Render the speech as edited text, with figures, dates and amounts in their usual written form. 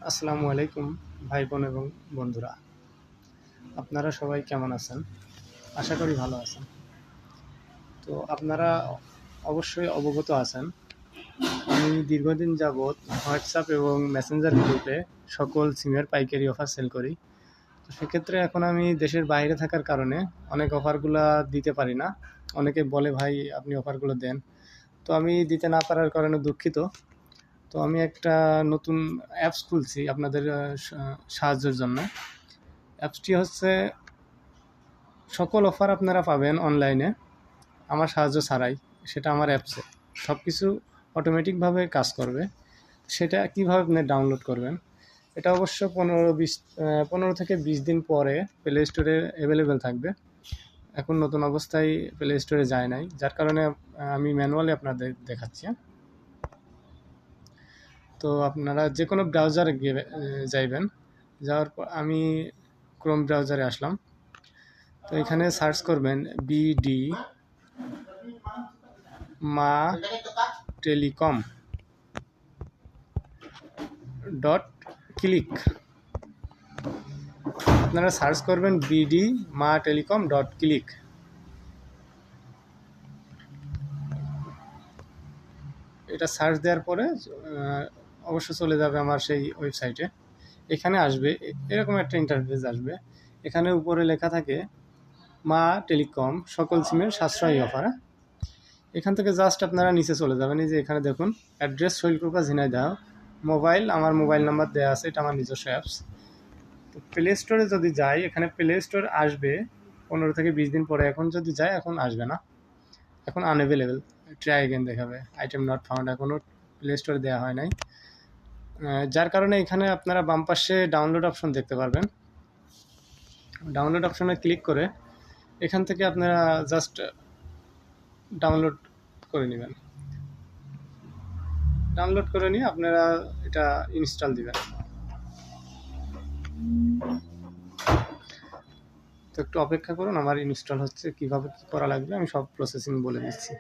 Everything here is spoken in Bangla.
আসসালামু আলাইকুম ভাই বোন এবং বন্ধুরা, আপনারা সবাই কেমন আছেন? আশা করি ভালো আছেন। তো আপনারা অবশ্যই অবগত আছেন, আমি দীর্ঘদিন যাবৎ হোয়াটসঅ্যাপ এবং মেসেঞ্জার গ্রুপে সকল সিমের পাইকারি অফার সেল করি। তো সেক্ষেত্রে এখন আমি দেশের বাইরে থাকার কারণে অনেক অফারগুলো দিতে পারি না। অনেকে বলে ভাই আপনি অফারগুলো দেন, তো আমি দিতে না পারার কারণে দুঃখিত। তো আমি একটা নতুন অ্যাপস খুলছি আপনাদের সাহায্যের জন্য। অ্যাপসটি হচ্ছে, সকল অফার আপনারা পাবেন অনলাইনে আমার সাহায্য ছাড়াই। সেটা আমার অ্যাপসে সব কিছু অটোমেটিকভাবে কাজ করবে। সেটা কীভাবে আপনি ডাউনলোড করবেন, এটা অবশ্য 15 থেকে 20 দিন পরে প্লে স্টোরে অ্যাভেলেবেল থাকবে। এখন নতুন অবস্থায় প্লে স্টোরে যায় নাই, যার কারণে আমি ম্যানুয়ালি আপনাদের দেখাচ্ছি। তো আপনারা যে কোনো ব্রাউজারে গিয়ে যাইবেন। যাওয়ার পর আমি ক্রোম ব্রাউজারে আসলাম। তো এখানে সার্চ করবেন বিডি মা টেলিকম .ক্লিক। আপনারা সার্চ করবেন বিডি মা টেলিকম .ক্লিক। এটা সার্চ দেওয়ার পরে অবশ্য চলে যাবে আমার সেই ওয়েবসাইটে। এখানে আসবে এরকম একটা ইন্টারফেস আসবে। এখানে উপরে লেখা থাকে মা টেলিকম সকল সিমের সাশ্রয়ী অফার। এখান থেকে জাস্ট আপনারা নিচে চলে যাবেন। এই যে এখানে দেখুন অ্যাড্রেস শৈলকুপা ঝিনাইদহ, মোবাইল আমার মোবাইল নাম্বার দেওয়া আছে, এটা আমার নিজস্ব অ্যাপস। তো প্লে স্টোরে যদি যাই, এখানে প্লে স্টোর আসবে 15 থেকে 20 দিন পরে। এখন যদি যাই এখন আসবে না, এখন আনঅ্যাভেলেবেল, ট্রাই এগেন দেখাবে, আইটেম নট ফাউন্ড, এখনও প্লে স্টোরে দেওয়া হয় নাই। যার কারণে এখানে আপনারা বাম পাশে ডাউনলোড অপশন দেখতে পারবেন। ডাউনলোড অপশনে ক্লিক করে এখান থেকে আপনারা জাস্ট ডাউনলোড করে নেবেন। ডাউনলোড করে নিয়ে আপনারা এটা ইনস্টল দিবেন। তো একটু অপেক্ষা করুন, আমার ইনস্টল হচ্ছে। কীভাবে কী করা লাগবে আমি সব প্রসেসিং বলে দিচ্ছি।